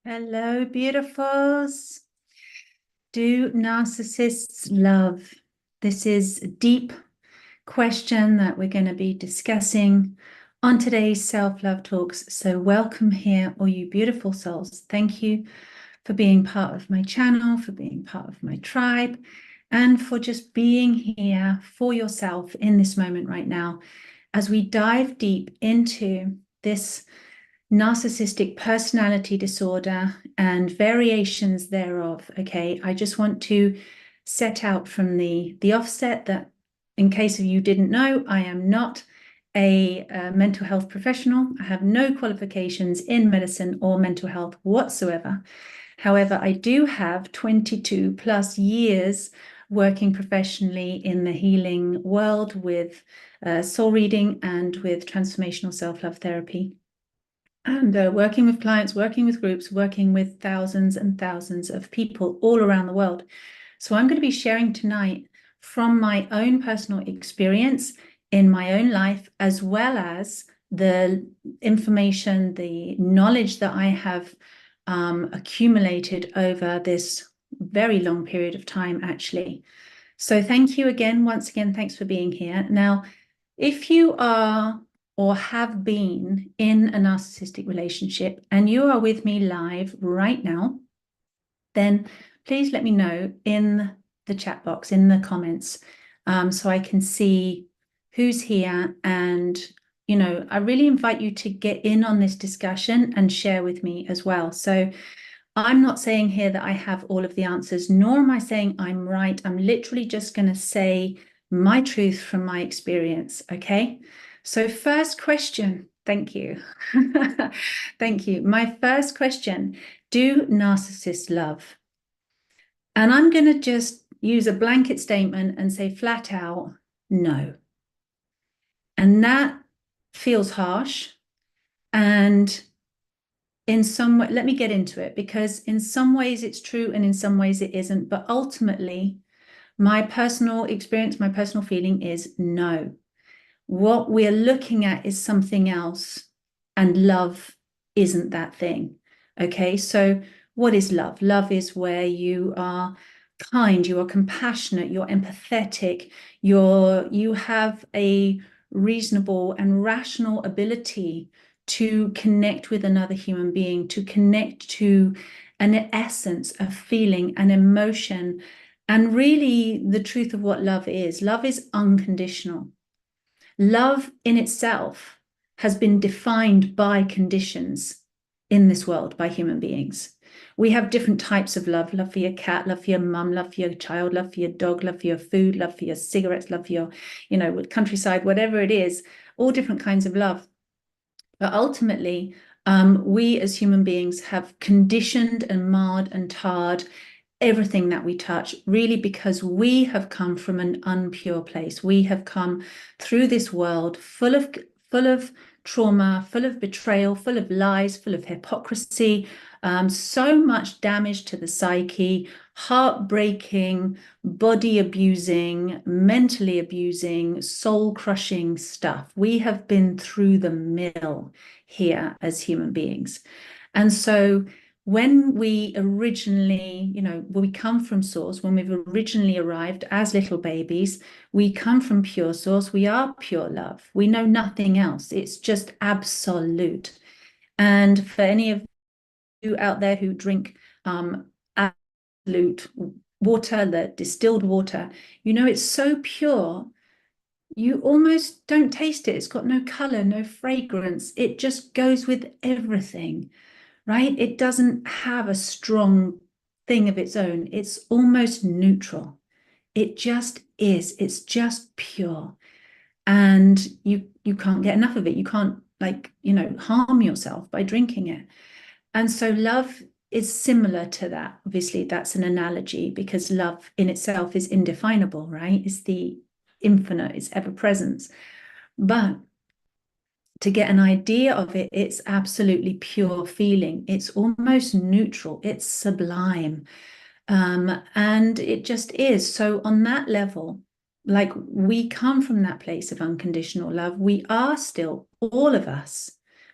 Hello, beautifuls. Do narcissists love? This is a deep question that we're going to be discussing on today's self-love talks. So welcome here, all you beautiful souls. Thank you for being part of my channel, for being part of my tribe, and for just being here for yourself in this moment right now as we dive deep into this narcissistic personality disorder and variations thereof. Okay, I just want to set out from the offset that, in case of you didn't know, I am not a mental health professional. I have no qualifications in medicine or mental health whatsoever. However, I do have 22 plus years working professionally in the healing world with soul reading and with transformational self-love therapy, and working with clients, working with groups, working with thousands and thousands of people all around the world. So I'm going to be sharing tonight from my own personal experience in my own life, as well as the information, the knowledge that I have accumulated over this very long period of time, actually. So thank you again, once again, thanks for being here. Now, if you are or have been in a narcissistic relationship and you are with me live right now, then please let me know in the chat box, in the comments, so I can see who's here. And, I really invite you to get in on this discussion and share with me as well. So I'm not saying here that I have all of the answers, nor am I saying I'm right. I'm literally just going to say my truth from my experience, okay? So first question, thank you. Thank you. My first question, do narcissists love? And I'm going to just use a blanket statement and say flat out, no. And that feels harsh. And in some way, let me get into it, because in some ways it's true and in some ways it isn't. But ultimately, my personal experience, my personal feeling is no. What we're looking at is something else, and love isn't that thing. Okay, so what is love? Love is where you are kind, you are compassionate, you're empathetic, you have a reasonable and rational ability to connect with another human being, to connect to an essence, a feeling, an emotion. And really, the truth of what love is unconditional. Love in itself has been defined by conditions in this world, by human beings. We have different types of love: love for your cat, love for your mum, love for your child, love for your dog, love for your food, love for your cigarettes, love for your, countryside, whatever it is, all different kinds of love. But ultimately, we as human beings have conditioned and marred and tarred everything that we touch, really, because we have come from an unpure place. We have come through this world full of trauma, full of betrayal, full of lies, full of hypocrisy, so much damage to the psyche, heartbreaking, body abusing, mentally abusing, soul crushing stuff. We have been through the mill here as human beings. And so when we originally, when we come from source, when we've originally arrived as little babies, we come from pure source. We are pure love. We know nothing else. It's just absolute. And for any of you out there who drink absolute water, the distilled water, it's so pure, you almost don't taste it. It's got no color, no fragrance. It just goes with everything. Right? It doesn't have a strong thing of its own. It's almost neutral. It just is. It's just pure. And you can't get enough of it. You can't, harm yourself by drinking it. And so love is similar to that. Obviously, that's an analogy, because love in itself is indefinable, right? It's the infinite, it's ever presence. But to get an idea of it, it's absolutely pure feeling. It's almost neutral. It's sublime. And it just is. So on that level, like, we come from that place of unconditional love. We are still, all of us,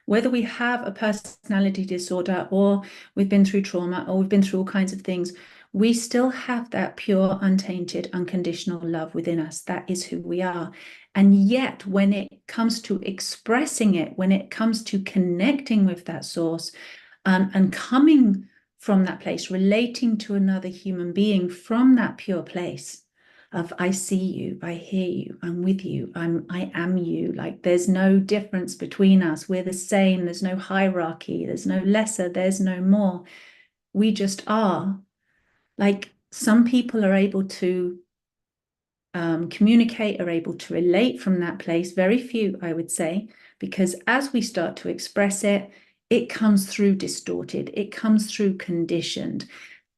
whether we have a personality disorder or we've been through trauma or we've been through all kinds of things, we still have that pure, untainted, unconditional love within us. That is who we are. And yet, when it comes to expressing it, when it comes to connecting with that source, and coming from that place, relating to another human being from that pure place of I see you, I hear you, I'm with you, I am you. Like there's no difference between us. We're the same. There's no hierarchy. There's no lesser. There's no more. We just are. Like some people are able to communicate, are able to relate from that place. Very few, I would say, because as we start to express it, it comes through distorted, it comes through conditioned.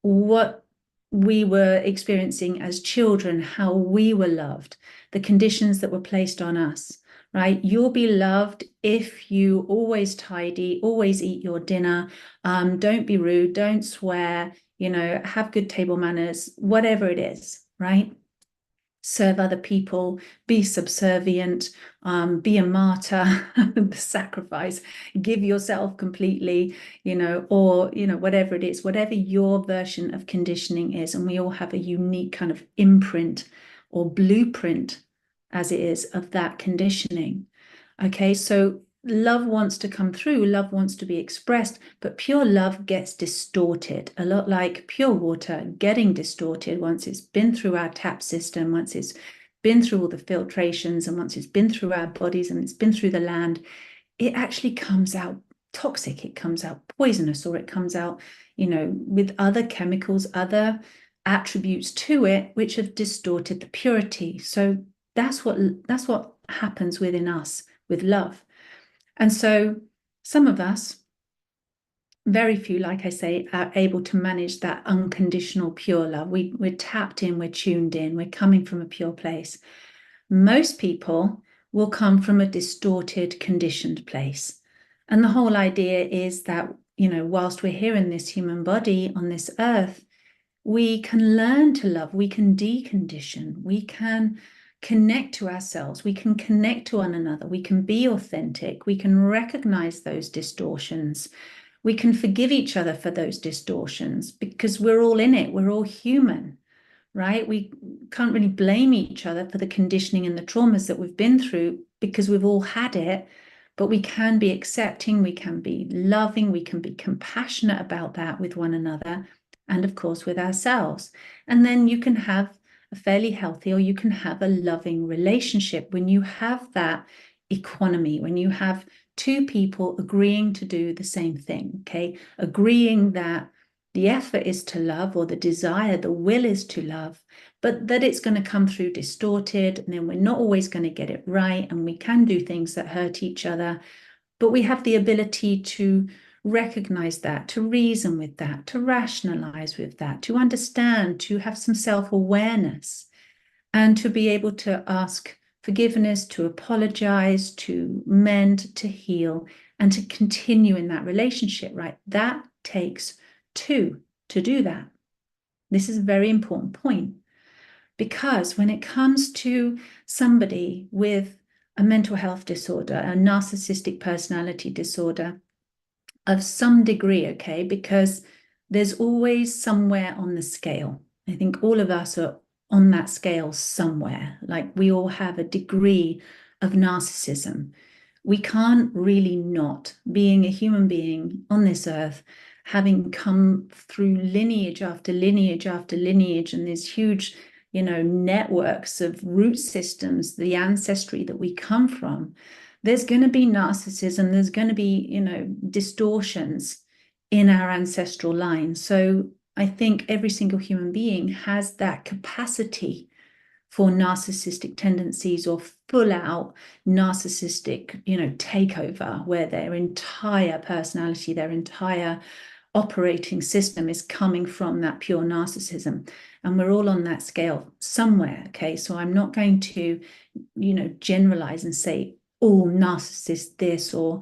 What we were experiencing as children, how we were loved, the conditions that were placed on us, right? You'll be loved if you always tidy, always eat your dinner, don't be rude, don't swear, have good table manners, whatever it is, right? Serve other people, be subservient, be a martyr, sacrifice, give yourself completely, or, whatever it is, whatever your version of conditioning is. And we all have a unique kind of imprint or blueprint, as it is, of that conditioning. Okay, so love wants to come through, love wants to be expressed, but pure love gets distorted, a lot like pure water getting distorted once it's been through our tap system, once it's been through all the filtrations, and once it's been through our bodies and it's been through the land. It actually comes out toxic, it comes out poisonous, or it comes out, with other chemicals, other attributes to it, which have distorted the purity. So that's what happens within us with love. And so some of us, very few, like I say, are able to manage that unconditional pure love. We're tapped in, we're tuned in, we're coming from a pure place. Most people will come from a distorted, conditioned place. And the whole idea is that, whilst we're here in this human body on this earth, we can learn to love, we can decondition, we can connect to ourselves, we can connect to one another, we can be authentic, we can recognize those distortions, we can forgive each other for those distortions because we're all in it, we're all human, right? We can't really blame each other for the conditioning and the traumas that we've been through because we've all had it, but we can be accepting, we can be loving, we can be compassionate about that with one another, and of course with ourselves. And then you can have a fairly healthy, or you can have a loving relationship when you have that equanimity, when you have two people agreeing to do the same thing, okay? Agreeing that the effort is to love, or the desire, the will is to love, but that it's going to come through distorted, and then we're not always going to get it right, and we can do things that hurt each other, but we have the ability to recognize that, to reason with that, to rationalize with that, to understand, to have some self-awareness, and to be able to ask forgiveness, to apologize, to mend, to heal, and to continue in that relationship, right? That takes two to do that. This is a very important point, because when it comes to somebody with a mental health disorder, a narcissistic personality disorder of some degree, okay, because there's always somewhere on the scale. I think all of us are on that scale somewhere. Like we all have a degree of narcissism. We can't really not, being a human being on this earth, having come through lineage after lineage after lineage, and these huge, networks of root systems, the ancestry that we come from, there's going to be narcissism, there's going to be, distortions in our ancestral line. So I think every single human being has that capacity for narcissistic tendencies, or full out narcissistic, takeover, where their entire personality, their entire operating system is coming from that pure narcissism. And we're all on that scale somewhere. Okay. So I'm not going to, generalize and say all narcissists this, or,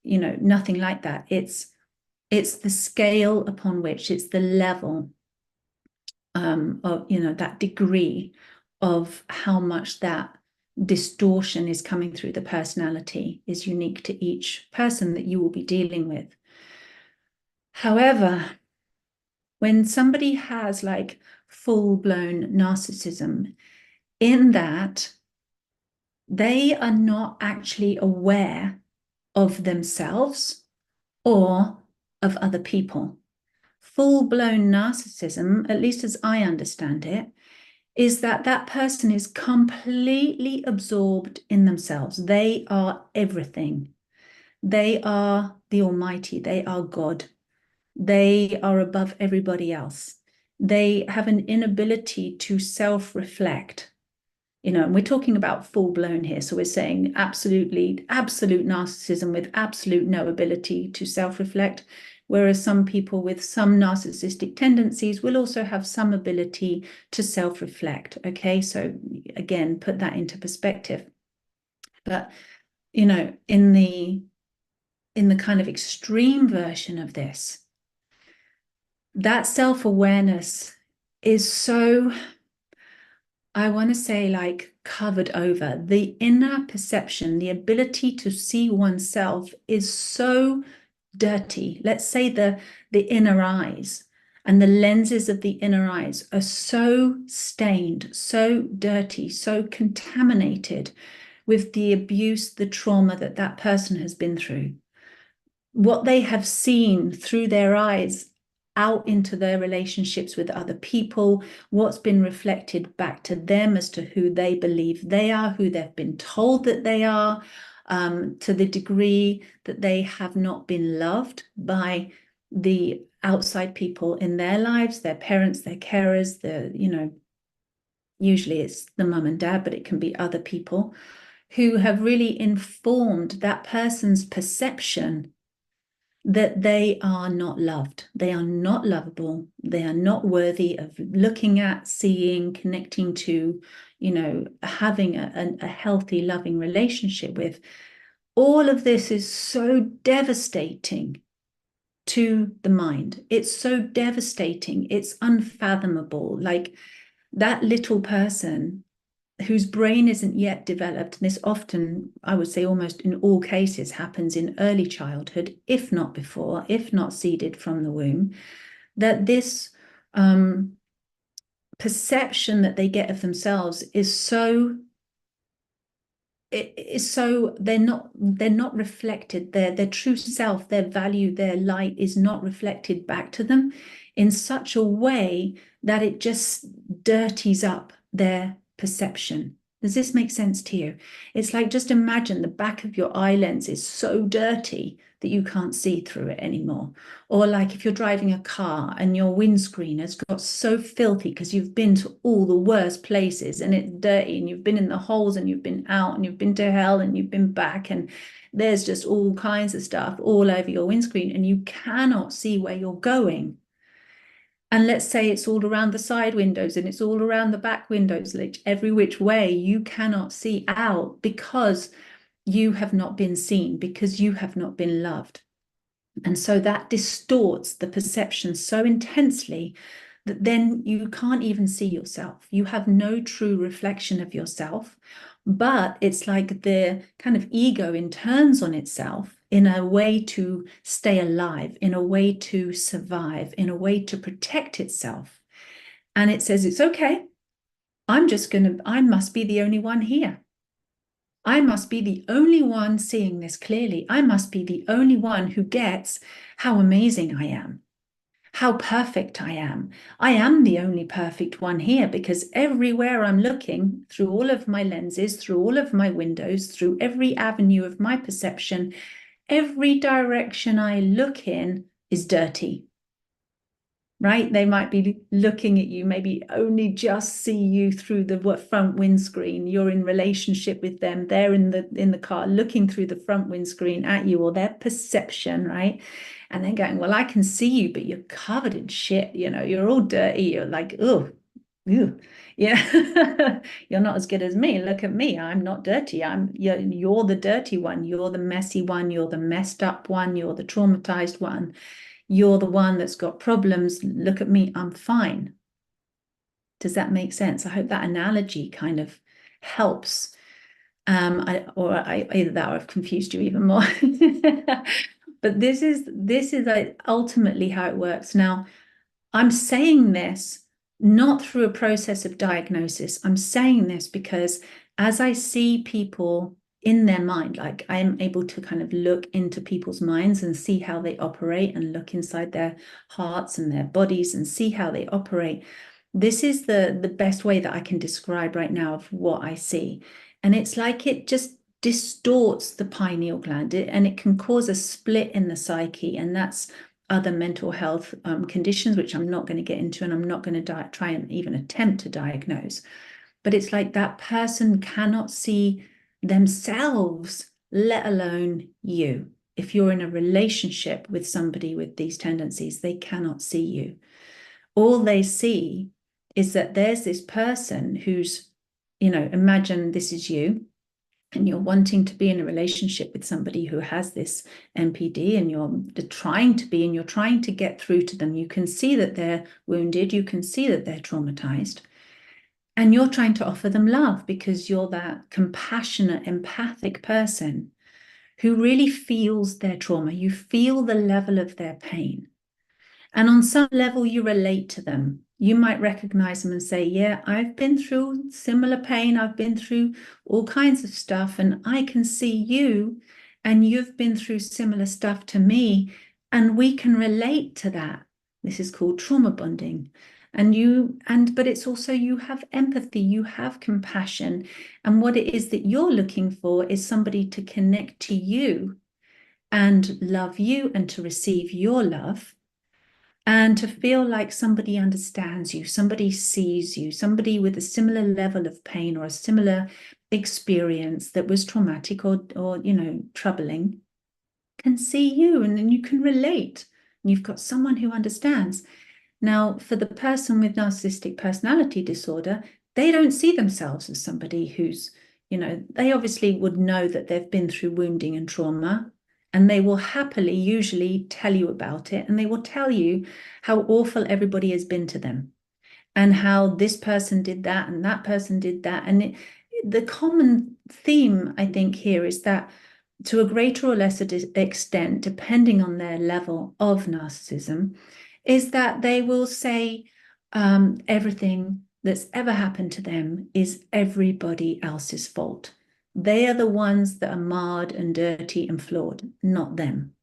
nothing like that. It's the scale upon which, it's the level of, that degree of how much that distortion is coming through the personality is unique to each person that you will be dealing with. However, when somebody has like full-blown narcissism, in that they are not actually aware of themselves or of other people. Full-blown narcissism, at least as I understand it, is that that person is completely absorbed in themselves. They are everything. They are the Almighty. They are God. They are above everybody else. They have an inability to self-reflect. And we're talking about full-blown here. So we're saying absolute narcissism with absolute no ability to self-reflect. Whereas some people with some narcissistic tendencies will also have some ability to self-reflect. Okay, so again, put that into perspective. But, in the kind of extreme version of this, that self-awareness is so, I want to say, like covered over. The inner perception, the ability to see oneself is so dirty. Let's say the inner eyes and the lenses of the inner eyes are so stained, so dirty, so contaminated with the abuse, the trauma that that person has been through. What they have seen through their eyes out into their relationships with other people, what's been reflected back to them as to who they believe they are, who they've been told that they are, to the degree that they have not been loved by the outside people in their lives, their parents, their carers, usually it's the mum and dad, but it can be other people who have really informed that person's perception that they are not loved, they are not lovable, they are not worthy of looking at, seeing, connecting to, having a healthy, loving relationship with. All of this is so devastating to the mind. It's so devastating. It's unfathomable. Like that little person whose brain isn't yet developed, and this often, I would say almost in all cases, happens in early childhood, if not before, if not seeded from the womb, that this perception that they get of themselves is so, they're not reflected, their true self, their value, their light is not reflected back to them in such a way that it just dirties up their perception. Does this make sense to you? It's like, just imagine the back of your eye lens is so dirty that you can't see through it anymore. Or like if you're driving a car and your windscreen has got so filthy because you've been to all the worst places and it's dirty, and you've been in the holes and you've been out and you've been to hell and you've been back, and there's just all kinds of stuff all over your windscreen and you cannot see where you're going. And let's say it's all around the side windows and it's all around the back windows, like every which way you cannot see out because you have not been seen, because you have not been loved. And so that distorts the perception so intensely that then you can't even see yourself. You have no true reflection of yourself, but it's like the kind of ego turns on itself in a way to stay alive, in a way to survive, in a way to protect itself. And it says, it's okay. I must be the only one here. I must be the only one seeing this clearly. I must be the only one who gets how amazing I am, how perfect I am. I am the only perfect one here because everywhere I'm looking, through all of my lenses, through all of my windows, through every avenue of my perception, every direction I look in is dirty. Right? They might be looking at you, maybe only just see you through the front windscreen. You're in relationship with them. They're in the car looking through the front windscreen at you, or their perception, right? And then going, well, I can see you, but you're covered in shit. You're all dirty. You're like, oh, yeah, you're not as good as me. Look at me. I'm not dirty. You're the dirty one. You're the messy one. You're the messed up one. You're the traumatized one. You're the one that's got problems. Look at me, I'm fine. Does that make sense? I hope that analogy kind of helps Either that or I've confused you even more. But this is like ultimately how it works. Now, I'm saying this not through a process of diagnosis. I'm saying this because as I see people in their mind, like I'm able to kind of look into people's minds and see how they operate and look inside their hearts and their bodies and see how they operate. This is the best way that I can describe right now of what I see. And it's like it just distorts the pineal gland and it can cause a split in the psyche. And that's other mental health conditions, which I'm not going to get into, and I'm not going to try and even attempt to diagnose. But it's like that person cannot see themselves, let alone you. If you're in a relationship with somebody with these tendencies, they cannot see you. All they see is that there's this person who's, imagine this is you and you're wanting to be in a relationship with somebody who has this NPD and you're trying to be and you're trying to get through to them. You can see that they're wounded. You can see that they're traumatized. And you're trying to offer them love because you're that compassionate, empathic person who really feels their trauma. You feel the level of their pain. And on some level, you relate to them. You might recognize them and say, yeah, I've been through similar pain. I've been through all kinds of stuff, and I can see you, and you've been through similar stuff to me, and we can relate to that. This is called trauma bonding. But it's also you have empathy, you have compassion. And what it is that you're looking for is somebody to connect to you and love you and to receive your love and to feel like somebody understands you, somebody sees you, somebody with a similar level of pain or a similar experience that was traumatic or troubling can see you and then you can relate. And you've got someone who understands. Now, for the person with narcissistic personality disorder, they don't see themselves as somebody who's, they obviously would know that they've been through wounding and trauma, and they will happily usually tell you about it, and they will tell you how awful everybody has been to them and how this person did that and that person did that. And the common theme, I think, here is that to a greater or lesser extent, depending on their level of narcissism, is that they will say everything that's ever happened to them is everybody else's fault. They are the ones that are marred and dirty and flawed, not them.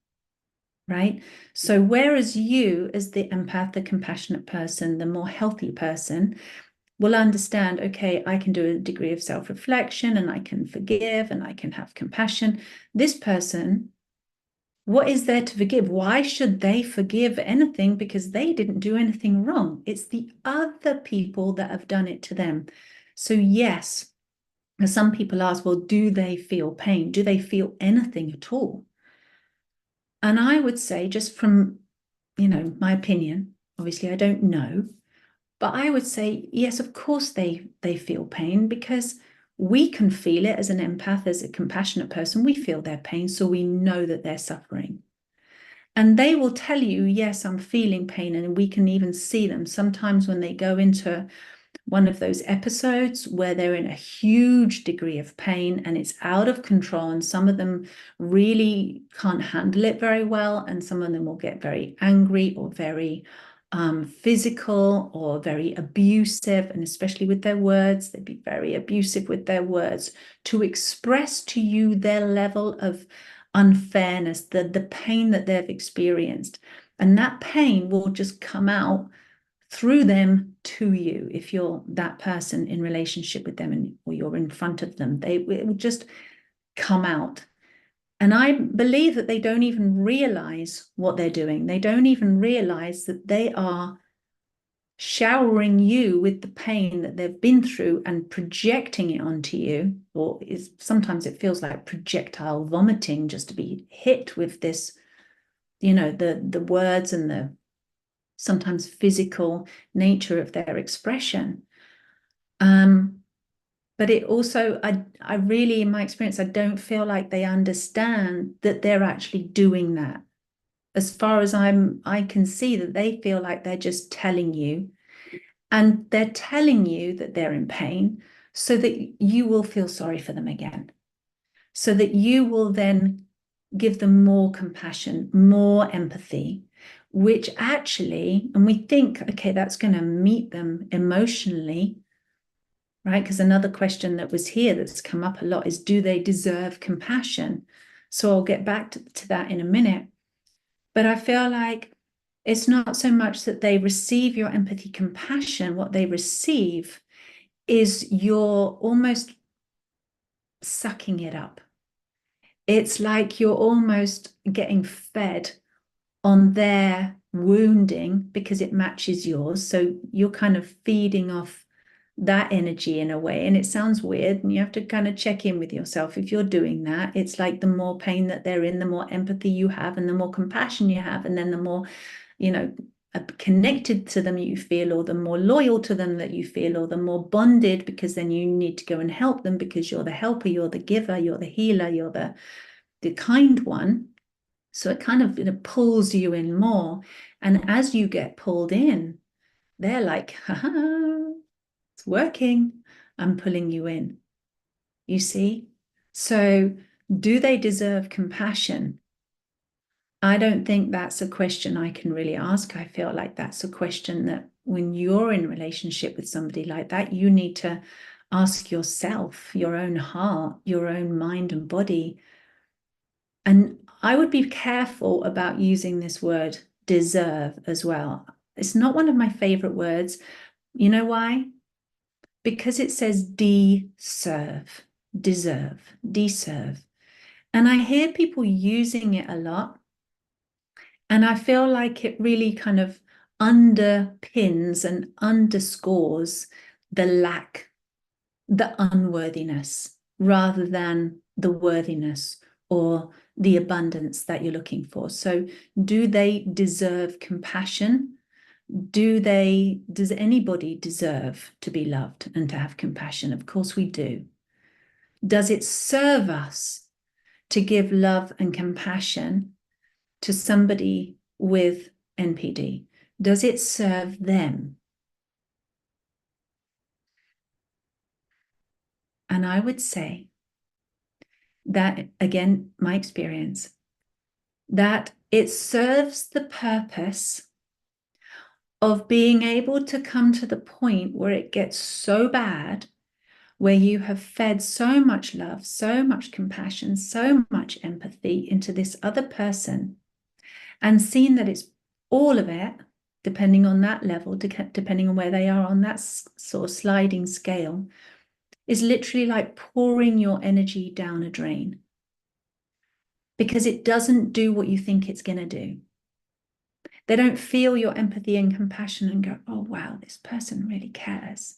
Right? So whereas you, as the empath, the compassionate person, the more healthy person, will understand, okay, I can do a degree of self-reflection and I can forgive and I can have compassion. This person, what is there to forgive? Why should they forgive anything? Because they didn't do anything wrong. It's the other people that have done it to them. So yes, some people ask, well, do they feel pain? Do they feel anything at all? And I would say, just from, my opinion, obviously I don't know, but I would say, yes, of course they feel pain because we can feel it as an empath, as a compassionate person. We feel their pain, so we know that they're suffering. And they will tell you, yes, I'm feeling pain. And we can even see them sometimes when they go into one of those episodes where they're in a huge degree of pain and it's out of control. And some of them really can't handle it very well. And some of them will get very angry or very physical or very abusive, and especially with their words, they'd be very abusive with their words to express to you their level of unfairness, the pain that they've experienced. And that pain will just come out through them to you if you're that person in relationship with them or you're in front of them. It will just come out. And I believe that they don't even realize what they're doing. They don't even realize that they are showering you with the pain that they've been through and projecting it onto you. Or sometimes it feels like projectile vomiting, just to be hit with this, the words and the sometimes physical nature of their expression. But it also, I really, in my experience, I don't feel like they understand that they're actually doing that. As far as I can see that they feel like they're just telling you, and they're telling you that they're in pain so that you will feel sorry for them again, so that you will then give them more compassion, more empathy, which actually, and we think, okay, that's going to meet them emotionally, right? Because another question that was here that's come up a lot is, do they deserve compassion? So I'll get back to that in a minute. But I feel like it's not so much that they receive your empathy, compassion. What they receive is you're almost sucking it up. It's like you're almost getting fed on their wounding because it matches yours. So you're kind of feeding off that energy in a way. And it sounds weird, and you have to kind of check in with yourself if you're doing that. It's like the more pain that they're in, the more empathy you have, and the more compassion you have, and then the more, connected to them you feel, or the more loyal to them that you feel, or the more bonded, because then you need to go and help them because you're the helper, you're the giver, you're the healer, you're the kind one. So it kind of pulls you in more. And as you get pulled in, they're like, haha, it's working. I'm pulling you in. You see? So do they deserve compassion? I don't think that's a question I can really ask. I feel like that's a question that when you're in relationship with somebody like that, you need to ask yourself, your own heart, your own mind and body. And I would be careful about using this word deserve as well. It's not one of my favorite words. You know why? Because it says deserve, deserve. And I hear people using it a lot. And I feel like it really kind of underpins and underscores the lack, the unworthiness, rather than the worthiness or the abundance that you're looking for. So do they deserve compassion? Does anybody deserve to be loved and to have compassion? Of course we do. Does it serve us to give love and compassion to somebody with NPD? Does it serve them? And I would say that, again, my experience, that it serves the purpose of being able to come to the point where it gets so bad, where you have fed so much love, so much compassion, so much empathy into this other person, and seen that it's all of it, depending on that level, depending on where they are on that sort of sliding scale, is literally like pouring your energy down a drain, because it doesn't do what you think it's going to do. They don't feel your empathy and compassion and go, oh, wow, this person really cares.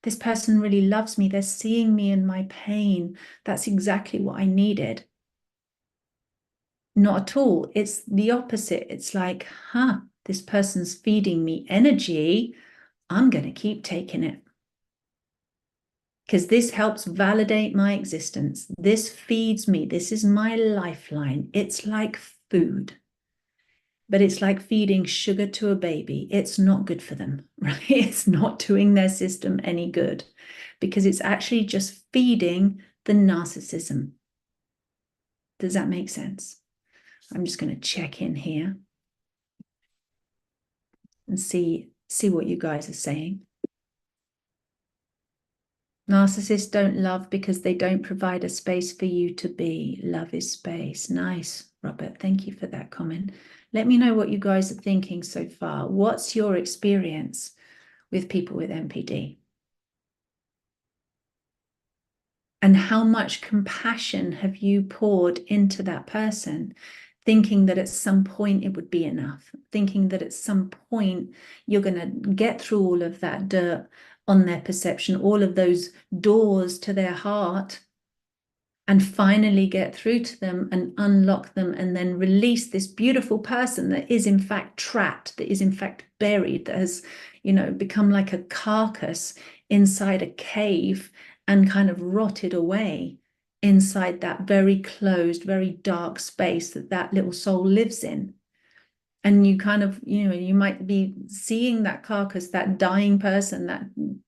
This person really loves me. They're seeing me in my pain. That's exactly what I needed. Not at all. It's the opposite. It's like, this person's feeding me energy. I'm going to keep taking it, because this helps validate my existence. This feeds me. This is my lifeline. It's like food. But it's like feeding sugar to a baby. It's not good for them, right? It's not doing their system any good, because it's actually just feeding the narcissism. Does that make sense? I'm just going to check in here and see what you guys are saying. Narcissists don't love because they don't provide a space for you to be. Love is space. Nice, Robert. Thank you for that comment. Let me know what you guys are thinking so far. What's your experience with people with NPD? And how much compassion have you poured into that person, thinking that at some point it would be enough, thinking that at some point you're going to get through all of that dirt on their perception, all of those doors to their heart, and finally get through to them and unlock them, and then release this beautiful person that is in fact trapped, that is in fact buried, that has, become like a carcass inside a cave and kind of rotted away inside that very closed, very dark space that little soul lives in. And you kind of, you might be seeing that carcass, that dying person, that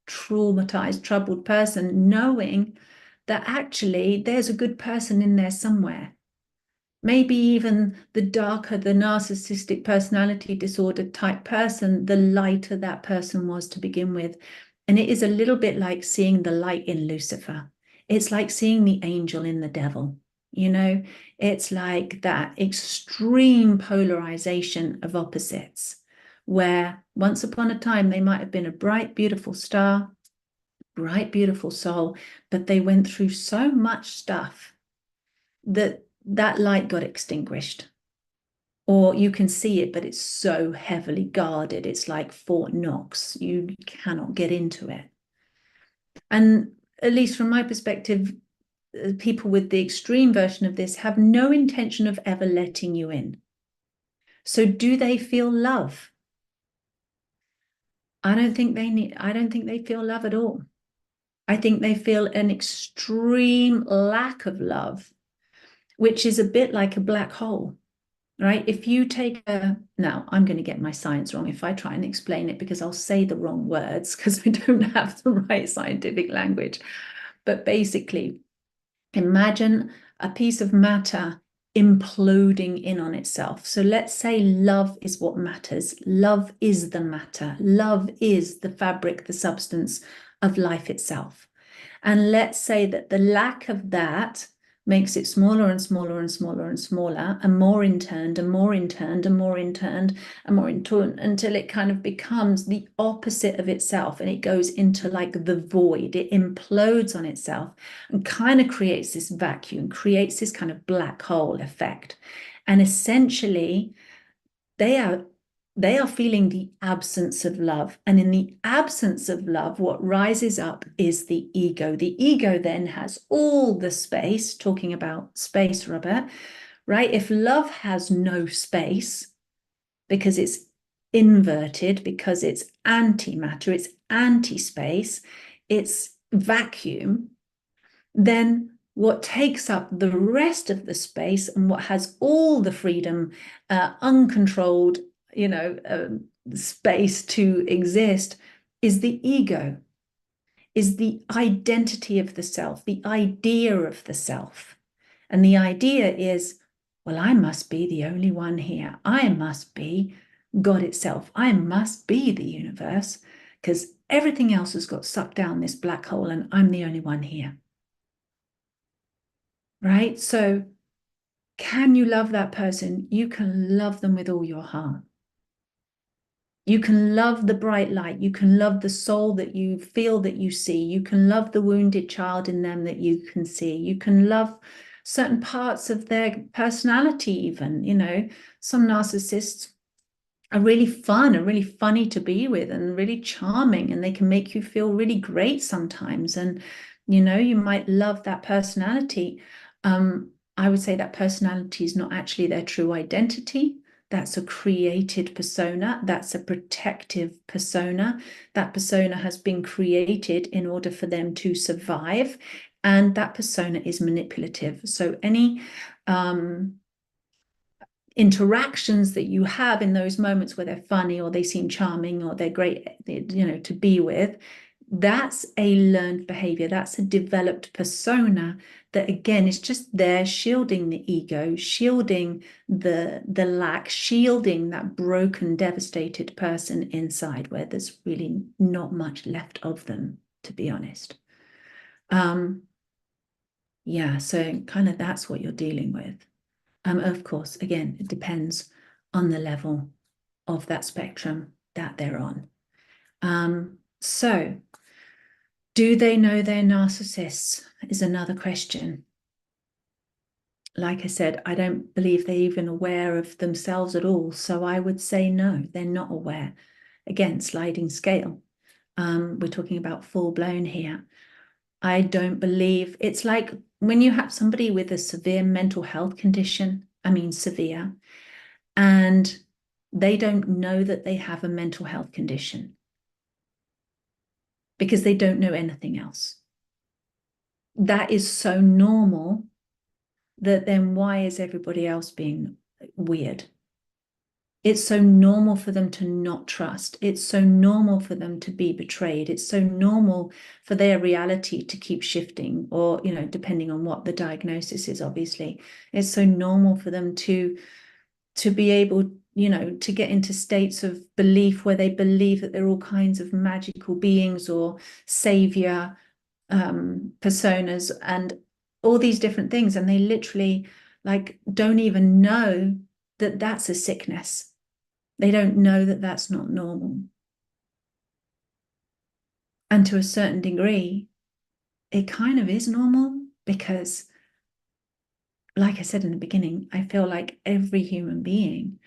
traumatized, troubled person, knowing that actually there's a good person in there somewhere. Maybe even the darker the narcissistic personality disorder type person, the lighter that person was to begin with. And it is a little bit like seeing the light in Lucifer. It's like seeing the angel in the devil. It's like that extreme polarization of opposites, where once upon a time they might have been a bright, beautiful star, bright, beautiful soul, but they went through so much stuff that that light got extinguished. Or you can see it, but it's so heavily guarded. It's like Fort Knox. You cannot get into it. And at least from my perspective, people with the extreme version of this have no intention of ever letting you in. So do they feel love? I don't think they feel love at all. I think they feel an extreme lack of love, which is a bit like a black hole. Right? If you take now I'm going to get my science wrong if I try and explain it because I'll say the wrong words because I don't have the right scientific language. But basically, imagine a piece of matter imploding in on itself. So let's say love is what matters. Love is the matter. Love is the fabric, the substance of life itself. And let's say that the lack of that makes it smaller and smaller and smaller and smaller and more interned and more interned and more interned and more interned until it kind of becomes the opposite of itself and it goes into like the void. It implodes on itself and kind of creates this vacuum, creates this kind of black hole effect. And essentially, they are feeling the absence of love. And in the absence of love, what rises up is the ego. The ego then has all the space, talking about space, Robert, right? If love has no space because it's inverted, because it's antimatter, it's anti-space, it's vacuum, then what takes up the rest of the space and what has all the freedom, uncontrolled, space to exist is the ego, is the identity of the self, the idea of the self. And the idea is, well, I must be the only one here. I must be God itself. I must be the universe because everything else has got sucked down this black hole and I'm the only one here. Right? So can you love that person? You can love them with all your heart. You can love the bright light. You can love the soul that you feel that you see. You can love the wounded child in them that you can see. You can love certain parts of their personality even. Some narcissists are really fun and really funny to be with and really charming, and they can make you feel really great sometimes. And, you might love that personality. I would say that personality is not actually their true identity. That's a created persona. That's a protective persona. That persona has been created in order for them to survive. And that persona is manipulative. So any interactions that you have in those moments where they're funny or they seem charming or they're great, to be with, that's a learned behavior. That's a developed persona that, again, is just there shielding the ego, shielding the lack, shielding that broken, devastated person inside where there's really not much left of them, to be honest. Yeah, so kind of that's what you're dealing with. Of course, again, it depends on the level of that spectrum that they're on. So, do they know they're narcissists is another question. Like I said, I don't believe they're even aware of themselves at all. So I would say no, they're not aware. Again, sliding scale. We're talking about full blown here. I don't believe it's like when you have somebody with a severe mental health condition, I mean severe, and they don't know that they have a mental health condition because they don't know anything else. That is so normal that then why is everybody else being weird? It's so normal for them to not trust. It's so normal for them to be betrayed. It's so normal for their reality to keep shifting, or, depending on what the diagnosis is, obviously. It's so normal for them to be able, to get into states of belief where they believe that they're all kinds of magical beings or savior personas and all these different things. And they literally don't even know that that's a sickness. They don't know that that's not normal. And to a certain degree, it kind of is normal because, like I said in the beginning, I feel like every human being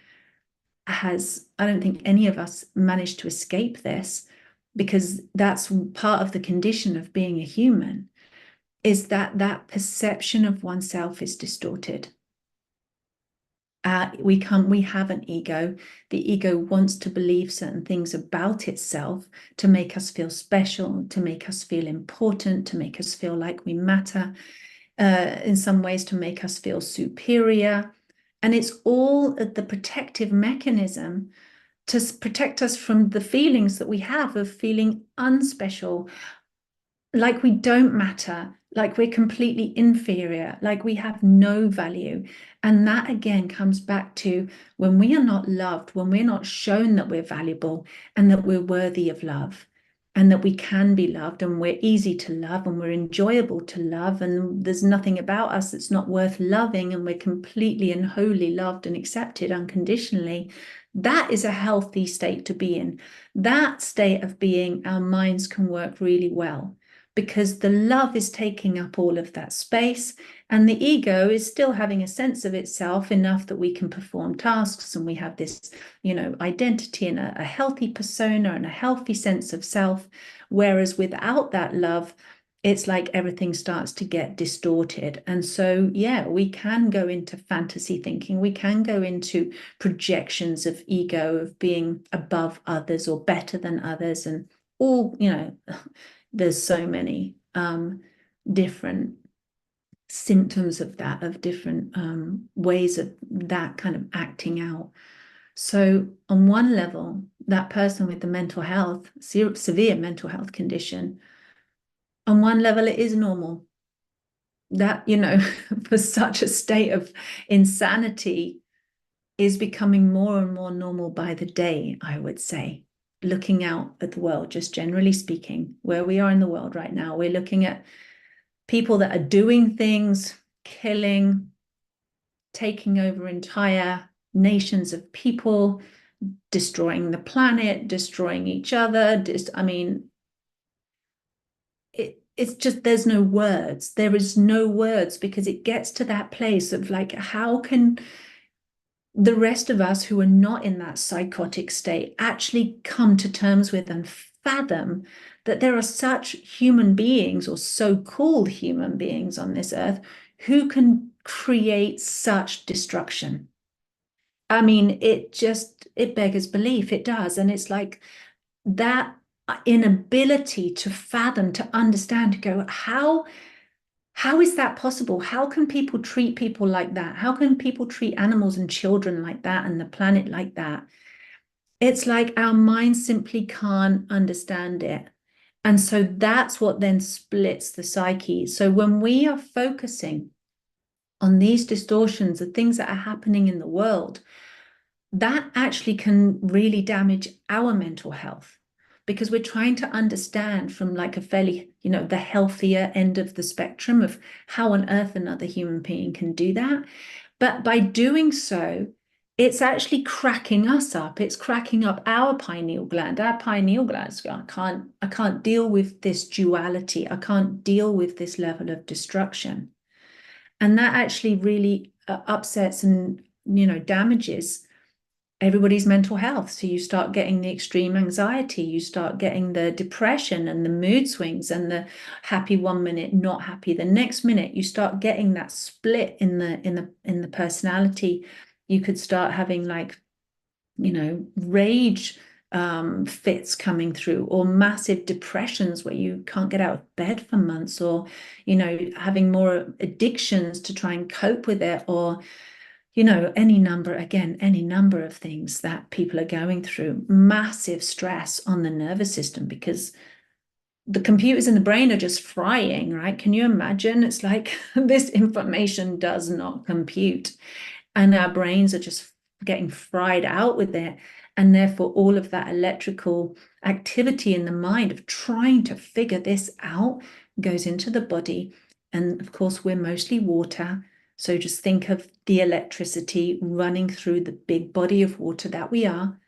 I don't think any of us managed to escape this, because that's part of the condition of being a human, is that perception of oneself is distorted. We have an ego. The ego wants to believe certain things about itself to make us feel special, to make us feel important, to make us feel like we matter, in some ways to make us feel superior. And it's all the protective mechanism to protect us from the feelings that we have of feeling unspecial, like we don't matter, like we're completely inferior, like we have no value. And that again comes back to when we are not loved, when we're not shown that we're valuable and that we're worthy of love and that we can be loved and we're easy to love and we're enjoyable to love and there's nothing about us that's not worth loving and we're completely and wholly loved and accepted unconditionally. That is a healthy state to be in. That state of being, our minds can work really well, because the love is taking up all of that space and the ego is still having a sense of itself enough that we can perform tasks and we have this, identity and a healthy persona and a healthy sense of self. Whereas without that love, it's like everything starts to get distorted. And so, yeah, we can go into fantasy thinking. We can go into projections of ego, of being above others or better than others, and all, there's so many different symptoms of that, of different ways of that kind of acting out. So on one level, that person with the mental health, severe mental health condition, on one level, it is normal. That, for such a state of insanity is becoming more and more normal by the day, I would say. Looking out at the world, just generally speaking, where we are in the world right now, we're looking at people that are doing things, killing, taking over entire nations of people, destroying the planet, destroying each other. It's just, there's no words. There is no words, because it gets to that place of like, how can the rest of us who are not in that psychotic state actually come to terms with and fathom that there are such human beings, or so-called human beings on this earth, who can create such destruction? I mean, it beggars belief. It does. And it's like that inability to fathom, to understand, to go, how is that possible? How can people treat people like that? How can people treat animals and children like that and the planet like that? It's like our minds simply can't understand it. And so that's what then splits the psyche. So when we are focusing on these distortions, the things that are happening in the world, that actually can really damage our mental health, because we're trying to understand from like a fairly, the healthier end of the spectrum of how on earth another human being can do that. But by doing so, it's actually cracking us up. It's cracking up our pineal gland. Our pineal gland, I can't deal with this duality. I can't deal with this level of destruction. And that actually really upsets and, damages everybody's mental health. So you start getting the extreme anxiety, you start getting the depression and the mood swings and the happy 1 minute, not happy the next minute. You start getting that split in the personality. You could start having like, rage fits coming through, or massive depressions where you can't get out of bed for months, or having more addictions to try and cope with it, or any number of things that people are going through, massive stress on the nervous system because the computers in the brain are just frying, right? Can you imagine? It's like this information does not compute, and our brains are just getting fried out with it. And therefore, all of that electrical activity in the mind of trying to figure this out goes into the body. And of course, we're mostly water. So just think of the electricity running through the big body of water that we are.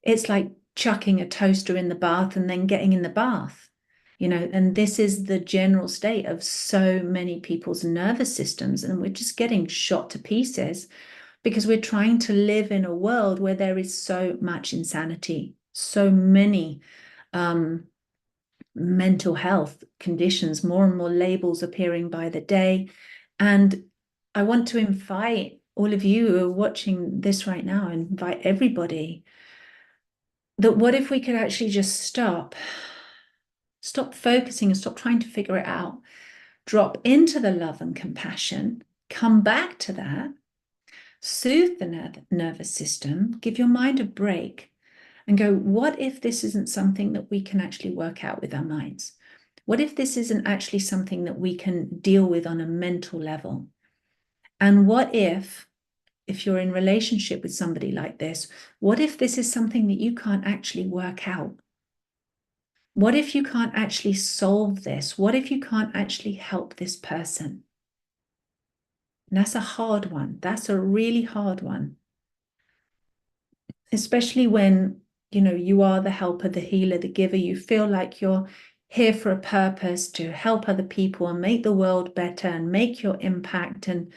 It's like chucking a toaster in the bath and then getting in the bath, and this is the general state of so many people's nervous systems. And we're just getting shot to pieces because we're trying to live in a world where there is so much insanity, so many mental health conditions, more and more labels appearing by the day. And I want to invite all of you who are watching this right now, invite everybody, that what if we could actually just stop focusing and stop trying to figure it out, drop into the love and compassion, come back to that, soothe the nervous system, give your mind a break, and go, what if this isn't something that we can actually work out with our minds? What if this isn't actually something that we can deal with on a mental level? And what if you're in relationship with somebody like this, what if this is something that you can't actually work out? What if you can't actually solve this? What if you can't actually help this person? And that's a hard one. That's a really hard one. Especially when, you are the helper, the healer, the giver. You feel like you're here for a purpose to help other people and make the world better and make your impact and,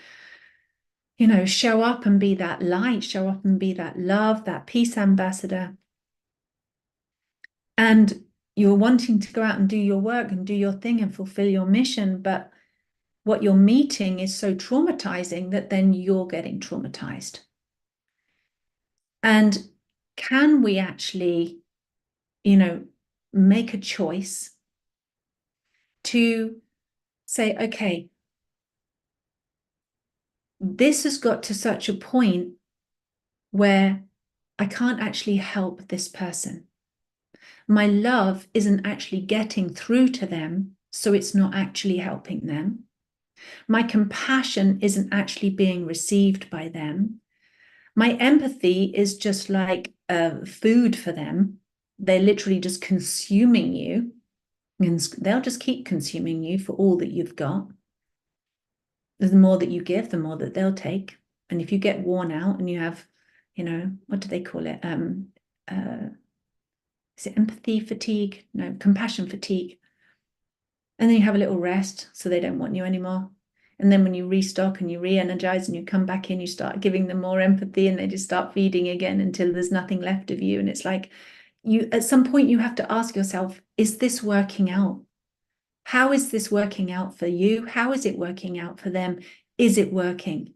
show up and be that light, show up and be that love, that peace ambassador. And you're wanting to go out and do your work and do your thing and fulfill your mission, but what you're meeting is so traumatizing that then you're getting traumatized. And can we actually, make a choice to say, okay, this has got to such a point where I can't actually help this person. My love isn't actually getting through to them, so it's not actually helping them. My compassion isn't actually being received by them. My empathy is just like food for them. They're literally just consuming you, and they'll just keep consuming you for all that you've got. The more that you give, the more that they'll take. And if you get worn out and you have, what do they call it? Is it empathy fatigue? No, compassion fatigue. And then you have a little rest so they don't want you anymore. And then when you restock and you re-energize and you come back in, you start giving them more empathy and they just start feeding again until there's nothing left of you. And it's like at some point you have to ask yourself, is this working out? How is this working out for you? How is it working out for them? Is it working?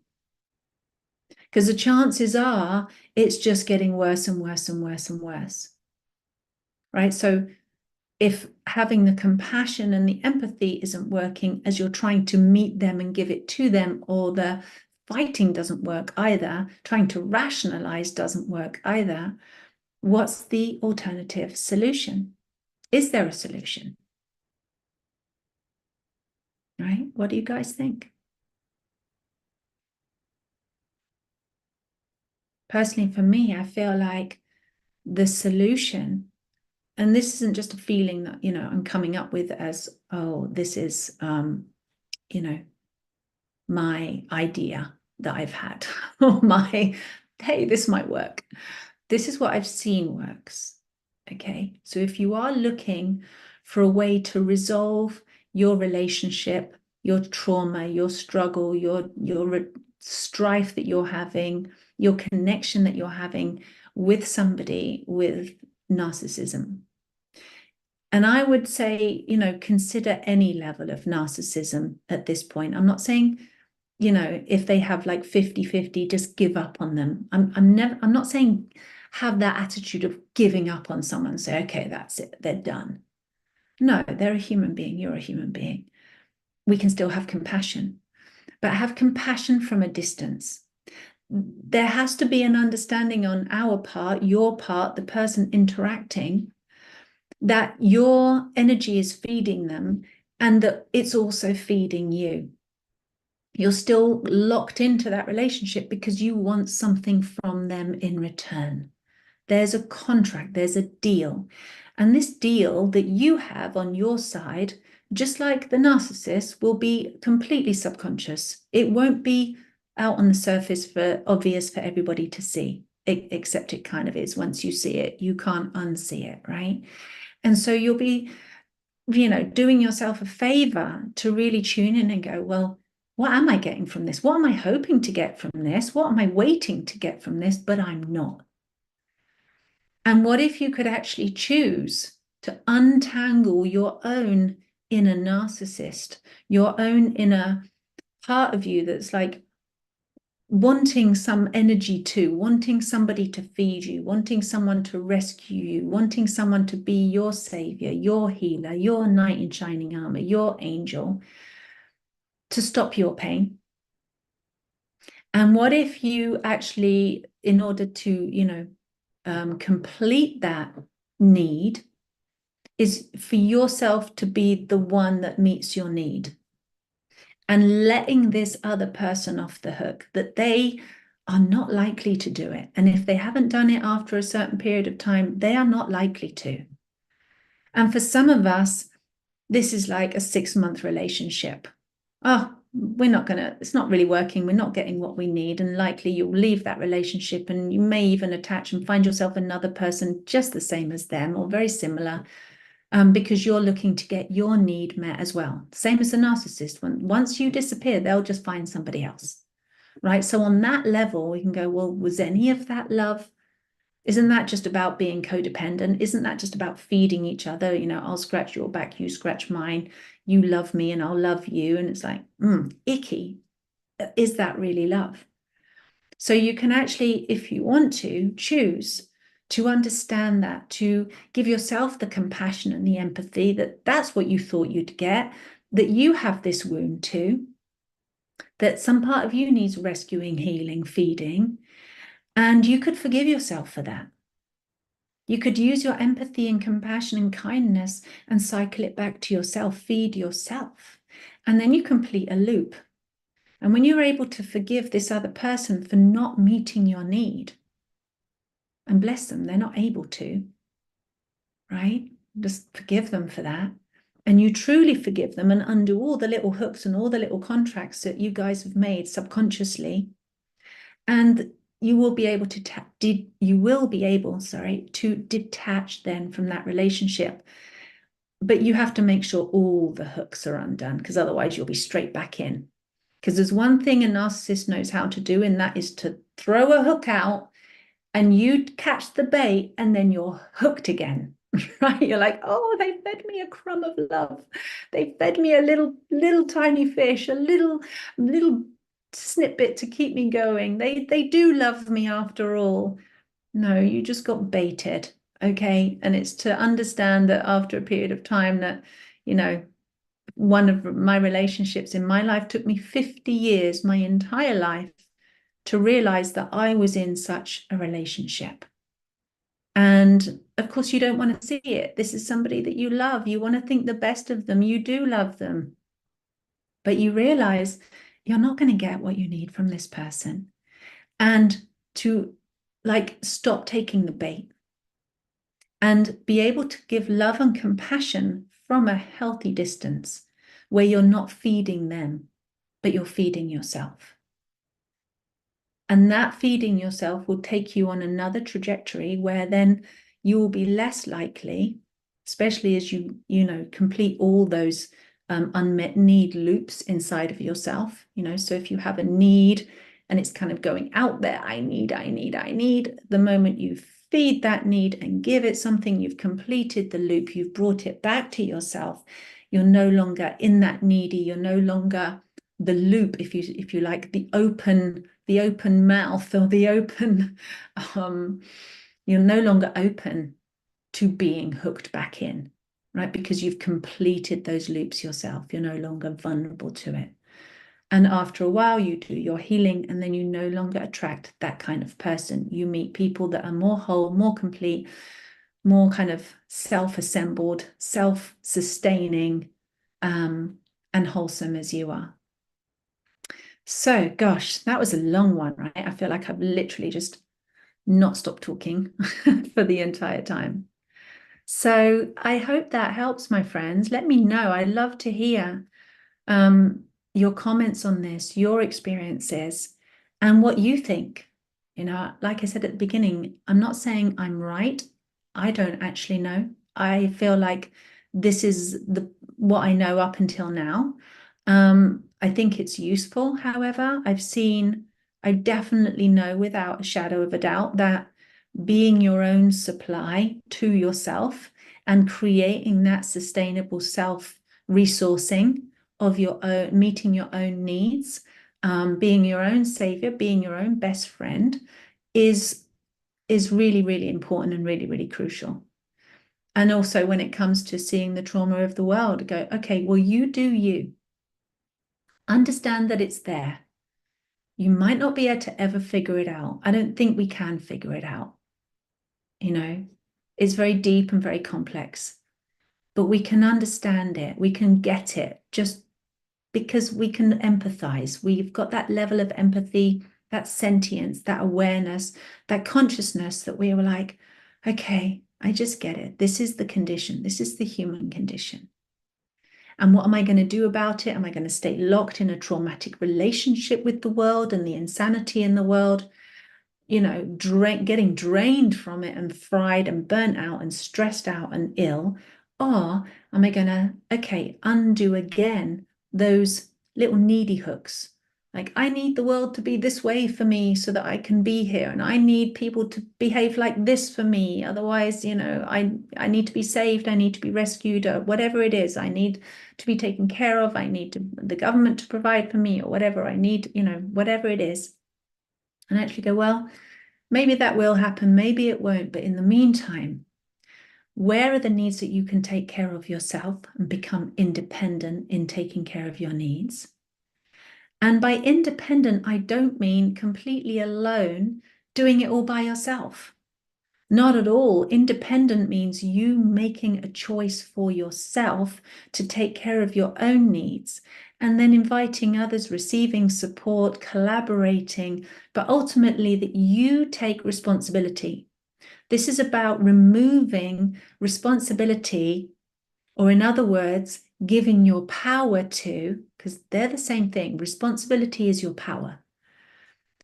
Because the chances are it's just getting worse and worse and worse and worse. Right? So if having the compassion and the empathy isn't working as you're trying to meet them and give it to them, or the fighting doesn't work either, trying to rationalize doesn't work either, what's the alternative solution? Is there a solution? Right? What do you guys think? Personally, for me, I feel like the solution, and this isn't just a feeling that, I'm coming up with as, oh, this is, my idea that I've had, or hey, this might work. This is what I've seen works. Okay. So if you are looking for a way to resolve your relationship, your trauma, your struggle, your strife that you're having, your connection that you're having with somebody with narcissism. And I would say, consider any level of narcissism at this point. I'm not saying, if they have like 50-50, just give up on them. I'm not saying have that attitude of giving up on someone, say, okay, that's it, they're done. No, they're a human being, you're a human being. We can still have compassion, but have compassion from a distance. there has to be an understanding on our part, your part, the person interacting, that your energy is feeding them and that it's also feeding you. You're still locked into that relationship because you want something from them in return. There's a contract, there's a deal. And this deal that you have on your side, just like the narcissist, will be completely subconscious. It won't be out on the surface for obvious for everybody to see, except it kind of is. Once you see it, you can't unsee it, right? And so you'll be, doing yourself a favor to really tune in and go, well, what am I getting from this? What am I hoping to get from this? What am I waiting to get from this? But I'm not. And what if you could actually choose to untangle your own inner narcissist, your own inner part of you that's like wanting some energy too, wanting somebody to feed you, wanting someone to rescue you, wanting someone to be your savior, your healer, your knight in shining armor, your angel, to stop your pain. And what if you actually, in order to, complete that need, is for yourself to be the one that meets your need and letting this other person off the hook, that they are not likely to do it. And if they haven't done it after a certain period of time, they are not likely to. And for some of us, this is like a 6-month relationship. Oh, it's not really working. We're not getting what we need. And likely you'll leave that relationship and you may even attach and find yourself another person just the same as them or very similar, because you're looking to get your need met as well. Same as the narcissist. Once you disappear, they'll just find somebody else, right? So on that level, we can go, well, was any of that love? Isn't that just about being codependent? Isn't that just about feeding each other? I'll scratch your back, you scratch mine. You love me and I'll love you. And it's like, icky. Is that really love? So you can actually, if you want to, choose to understand that, to give yourself the compassion and the empathy that that's what you thought you'd get, that you have this wound too, that some part of you needs rescuing, healing, feeding, and you could forgive yourself for that. You could use your empathy and compassion and kindness and cycle it back to yourself, feed yourself, and then you complete a loop. And when you're able to forgive this other person for not meeting your need, and bless them, they're not able to, right? Just forgive them for that. And you truly forgive them and undo all the little hooks and all the little contracts that you guys have made subconsciously. And you will be able to to detach then from that relationship. But you have to make sure all the hooks are undone, because otherwise you'll be straight back in. Because there's one thing a narcissist knows how to do, and that is to throw a hook out and you catch the bait and then you're hooked again, right? You're like, oh, they fed me a crumb of love. They fed me a little tiny fish, a little snippet to keep me going. They do love me after all. No, you just got baited, okay? And it's to understand that after a period of time that, one of my relationships in my life took me 50 years, my entire life, to realize that I was in such a relationship. And of course, you don't want to see it. This is somebody that you love. You want to think the best of them. You do love them. But you realize you're not going to get what you need from this person. And to stop taking the bait and be able to give love and compassion from a healthy distance where you're not feeding them, but you're feeding yourself. And that feeding yourself will take you on another trajectory where then you will be less likely, especially as you complete all those unmet need loops inside of yourself. So if you have a need and it's kind of going out there, I need, the moment you feed that need and give it something, you've completed the loop, you've brought it back to yourself. You're no longer in that needy, you're no longer the loop, if you like, the open mouth or the open, you're no longer open to being hooked back in, right? Because you've completed those loops yourself. You're no longer vulnerable to it. And after a while, you do your healing, and then you no longer attract that kind of person. You meet people that are more whole, more complete, more kind of self-assembled, self-sustaining, and wholesome as you are. So, gosh, that was a long one, right? I feel like I've literally just not stopped talking for the entire time. So I hope that helps, my friends. Let me know. I'd love to hear your comments on this, your experiences, and what you think. You know, like I said at the beginning, I'm not saying I'm right. I don't actually know. I feel like this is what I know up until now. I think it's useful. However, I definitely know without a shadow of a doubt that being your own supply to yourself and creating that sustainable self resourcing of your own, meeting your own needs, being your own savior, being your own best friend is really, really important and really, really crucial. And also when it comes to seeing the trauma of the world, go, okay, well, you do you. Understand that it's there. You might not be able to ever figure it out. I don't think we can figure it out. You know, it's very deep and very complex, but we can understand it. We can get it just because we can empathize. We've got that level of empathy, that sentience, that awareness, that consciousness that we were like, okay, I just get it. This is the condition. This is the human condition. And what am I going to do about it? Am I going to stay locked in a traumatic relationship with the world and the insanity in the world? You know, getting drained from it and fried and burnt out and stressed out and ill? Or am I going to, okay, undo again those little needy hooks? Like, I need the world to be this way for me so that I can be here. And I need people to behave like this for me. Otherwise, you know, I need to be saved. I need to be rescued, or whatever it is. I need to be taken care of. I need the government to provide for me, or whatever I need, you know, whatever it is. And actually go, well, maybe that will happen, maybe it won't. But in the meantime, where are the needs that you can take care of yourself and become independent in taking care of your needs? And by independent, I don't mean completely alone, doing it all by yourself. Not at all. Independent means you making a choice for yourself to take care of your own needs, and then inviting others, receiving support, collaborating, but ultimately that you take responsibility. This is about removing responsibility, or in other words, giving your power to, because they're the same thing. Responsibility is your power.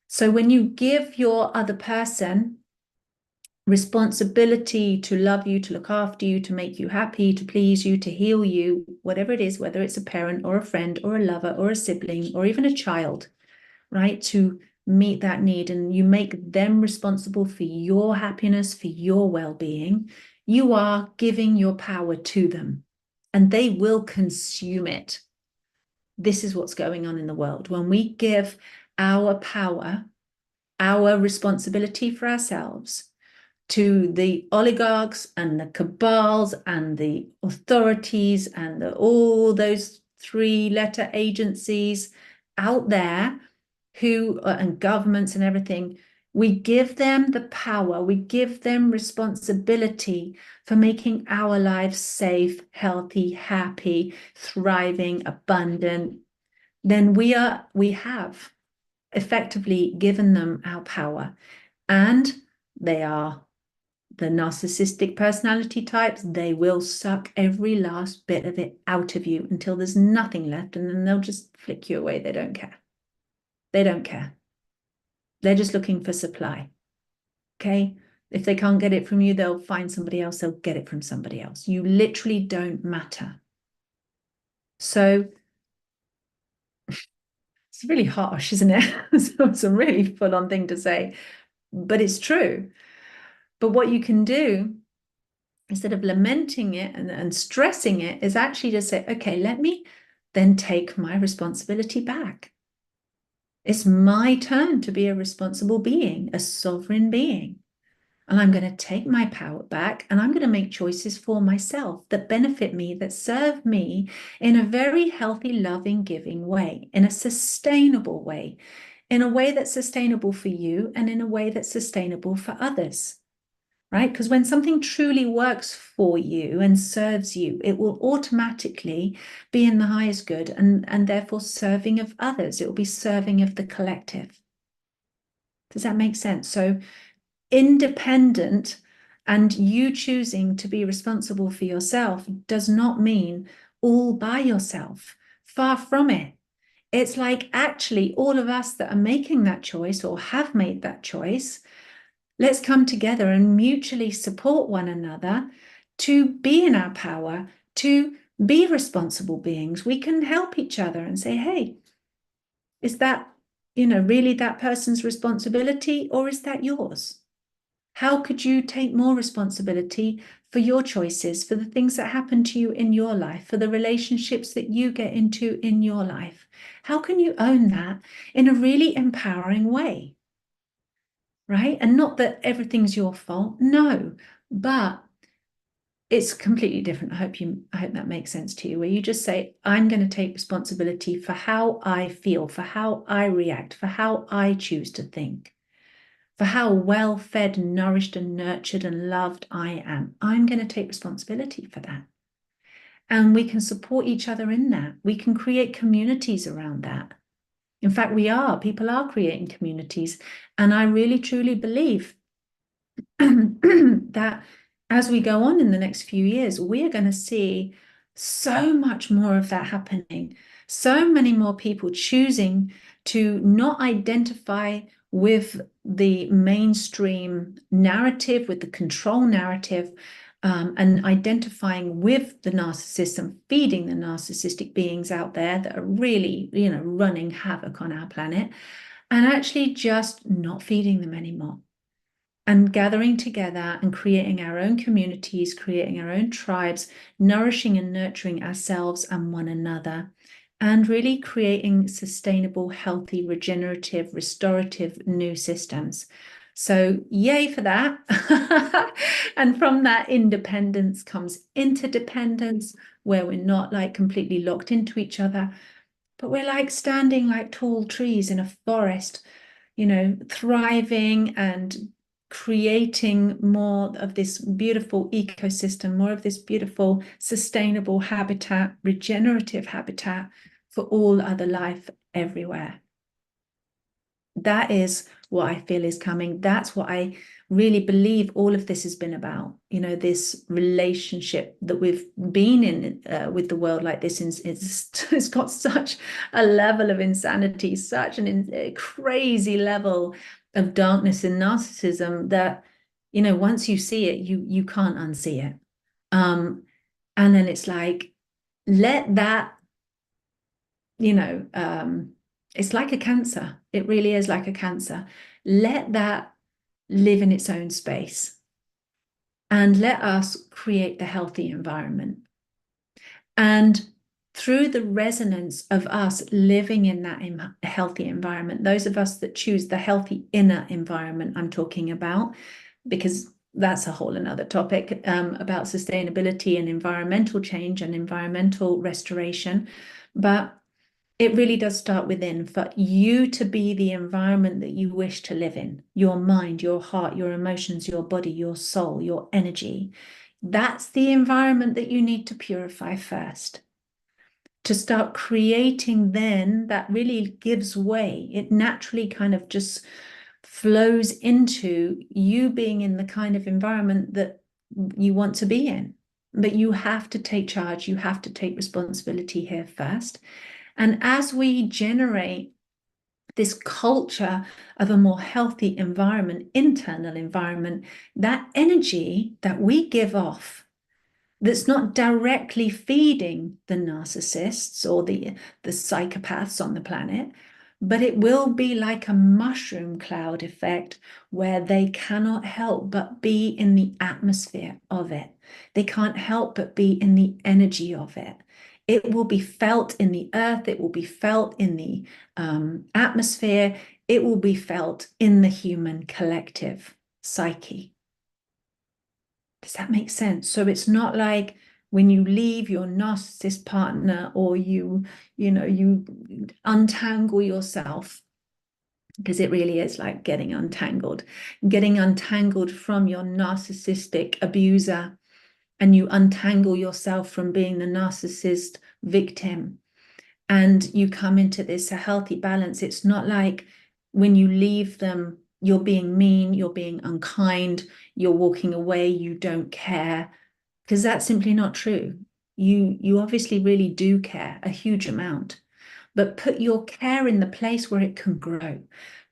So when you give your other person responsibility to love you, to look after you, to make you happy, to please you, to heal you, whatever it is, whether it's a parent or a friend or a lover or a sibling or even a child, right? To meet that need, and you make them responsible for your happiness, for your well-being, you are giving your power to them and they will consume it. This is what's going on in the world. When we give our power, our responsibility for ourselves to the oligarchs and the cabals and the authorities and all those three-letter agencies out there who and governments and everything, we give them the power, we give them responsibility for making our lives safe, healthy, happy, thriving, abundant. Then we have effectively given them our power, and they are the narcissistic personality types. They will suck every last bit of it out of you until there's nothing left, and then they'll just flick you away. They don't care. They don't care. They're just looking for supply. Okay? If they can't get it from you, they'll find somebody else. They'll get it from somebody else. You literally don't matter. So it's really harsh, isn't it? So it's a really full-on thing to say, but it's true. But what you can do, instead of lamenting it and stressing it, is actually just say, okay, let me then take my responsibility back. It's my turn to be a responsible being, a sovereign being. and I'm going to take my power back, and I'm going to make choices for myself that benefit me, that serve me in a very healthy, loving, giving way, in a sustainable way, in a way that's sustainable for you and in a way that's sustainable for others. Right? Because when something truly works for you and serves you, it will automatically be in the highest good and therefore serving of others. It will be serving of the collective. Does that make sense? So independent and you choosing to be responsible for yourself does not mean all by yourself. Far from it. It's like actually all of us that are making that choice or have made that choice, let's come together and mutually support one another to be in our power, to be responsible beings. We can help each other and say, hey, is that, really that person's responsibility, or is that yours? How could you take more responsibility for your choices, for the things that happen to you in your life, for the relationships that you get into in your life? How can you own that in a really empowering way? Right? And not that everything's your fault. No, but it's completely different. I hope that makes sense to you, where you just say, I'm going to take responsibility for how I feel, for how I react, for how I choose to think, for how well fed, nourished, and nurtured and loved I am. I'm going to take responsibility for that. And we can support each other in that. We can create communities around that. In fact, people are creating communities. And I really, truly believe that as we go on in the next few years, we are going to see so much more of that happening. So many more people choosing to not identify with the mainstream narrative, with the control narrative, and identifying with the narcissist and feeding the narcissistic beings out there that are really, running havoc on our planet, and actually just not feeding them anymore. And gathering together and creating our own communities, creating our own tribes, nourishing and nurturing ourselves and one another, and really creating sustainable, healthy, regenerative, restorative new systems. So yay for that. And from that independence comes interdependence, where we're not like completely locked into each other, but we're like standing like tall trees in a forest, thriving and creating more of this beautiful ecosystem, more of this beautiful, sustainable habitat, regenerative habitat for all other life everywhere. That is what I feel is coming. That's what I really believe all of this has been about. This relationship that we've been in with the world like this, it's got such a level of insanity, such a crazy level of darkness and narcissism that, once you see it, you can't unsee it. And then it's like, let that, it's like a cancer. It really is like a cancer. Let that live in its own space and let us create the healthy environment. And through the resonance of us living in that healthy environment, those of us that choose the healthy inner environment I'm talking about, because that's a whole another topic about sustainability and environmental change and environmental restoration. But it really does start within, for you to be the environment that you wish to live in, your mind, your heart, your emotions, your body, your soul, your energy. That's the environment that you need to purify first. To start creating, then that really gives way. It naturally kind of just flows into you being in the kind of environment that you want to be in. But you have to take charge, you have to take responsibility here first. And as we generate this culture of a more healthy environment, internal environment, that energy that we give off, that's not directly feeding the narcissists or the psychopaths on the planet, but it will be like a mushroom cloud effect where they cannot help but be in the atmosphere of it. They can't help but be in the energy of it. It will be felt in the earth. It will be felt in the atmosphere. It will be felt in the human collective psyche. Does that make sense? So it's not like when you leave your narcissist partner, or you untangle yourself, because it really is like getting untangled from your narcissistic abuser, and you untangle yourself from being the narcissist victim, and you come into this a healthy balance. It's not like when you leave them, you're being mean, you're being unkind, you're walking away, you don't care, because that's simply not true. You obviously really do care a huge amount, but put your care in the place where it can grow.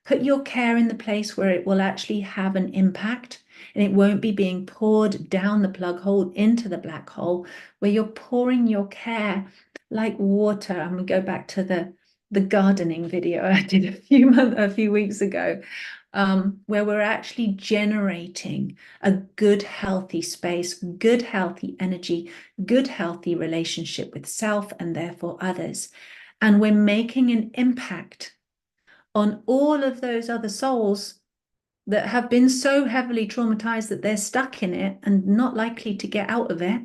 Put your care in the place where it will actually have an impact, and it won't be being poured down the plug hole into the black hole, where you're pouring your care like water. I'm going to go back to the gardening video I did a few weeks ago, where we're actually generating a good, healthy space, good, healthy energy, good, healthy relationship with self and therefore others. And we're making an impact on all of those other souls that have been so heavily traumatized that they're stuck in it and not likely to get out of it.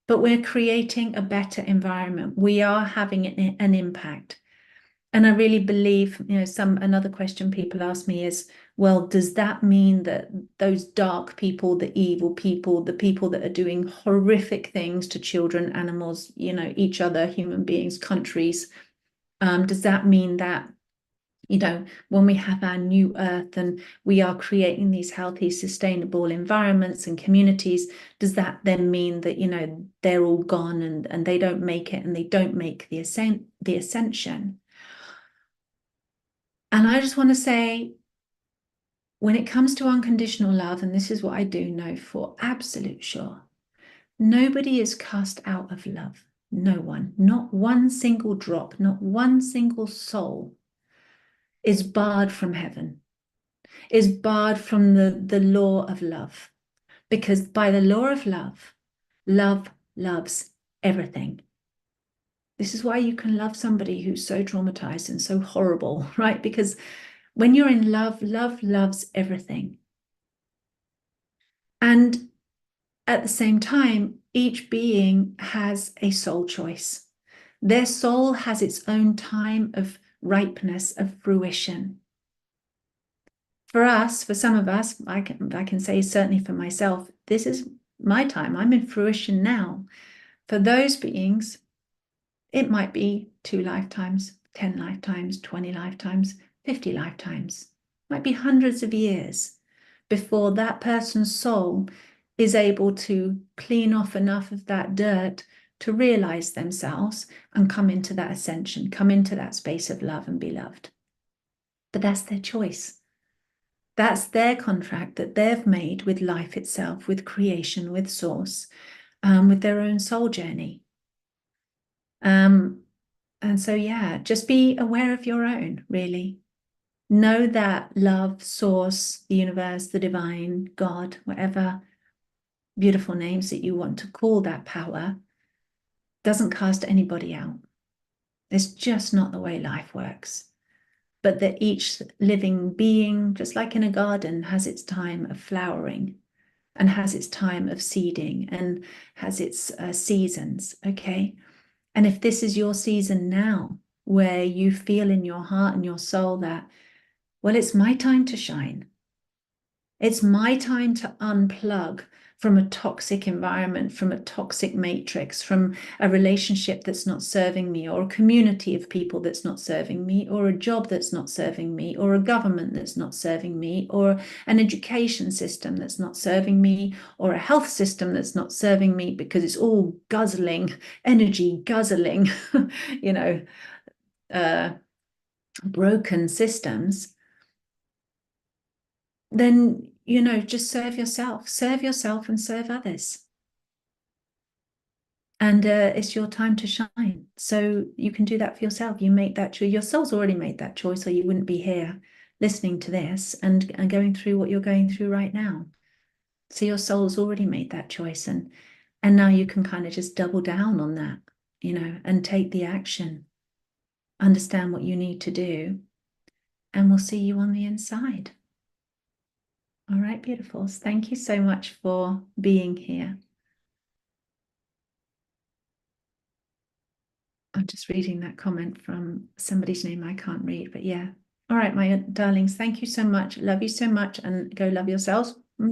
But we're creating a better environment. We are having an impact. And I really believe, another question people ask me is, well, does that mean that those dark people, the evil people, the people that are doing horrific things to children, animals, each other, human beings, countries, does that mean that, when we have our new earth and we are creating these healthy, sustainable environments and communities, does that then mean that, they're all gone and they don't make it and they don't make the ascension? And I just want to say, when it comes to unconditional love, and this is what I do know for absolute sure, nobody is cast out of love. No one, not one single drop, not one single soul is barred from heaven, is barred from the law of love. Because by the law of love, love loves everything. This is why you can love somebody who's so traumatized and so horrible, right? Because when you're in love, love loves everything. And at the same time, each being has a soul choice. Their soul has its own time of ripeness, of fruition. For us, for some of us, I can say certainly for myself, this is my time. I'm in fruition now. For those beings, it might be 2 lifetimes, 10 lifetimes, 20 lifetimes, 50 lifetimes. It might be hundreds of years before that person's soul is able to clean off enough of that dirt to realize themselves and come into that ascension, come into that space of love and be loved. But that's their choice. That's their contract that they've made with life itself, with creation, with source, with their own soul journey. And so, yeah, just be aware of your own, really. Know that love, source, the universe, the divine, God, whatever beautiful names that you want to call that power, doesn't cast anybody out. It's just not the way life works. But that each living being, just like in a garden, has its time of flowering and has its time of seeding and has its seasons, okay? And if this is your season now, where you feel in your heart and your soul that, well, it's my time to shine. It's my time to unplug from a toxic environment, from a toxic matrix, from a relationship that's not serving me, or a community of people that's not serving me, or a job that's not serving me, or a government that's not serving me, or an education system that's not serving me, or a health system that's not serving me, because it's all guzzling energy, guzzling, broken systems. Then, just serve yourself and serve others. And it's your time to shine. So you can do that for yourself. You make that choice. Your soul's already made that choice, or you wouldn't be here listening to this and going through what you're going through right now. So your soul's already made that choice. And now you can kind of just double down on that, and take the action. Understand what you need to do. And we'll see you on the inside. All right, beautifuls. Thank you so much for being here. I'm just reading that comment from somebody's name I can't read, but yeah. All right, my darlings, thank you so much. Love you so much, and go love yourselves.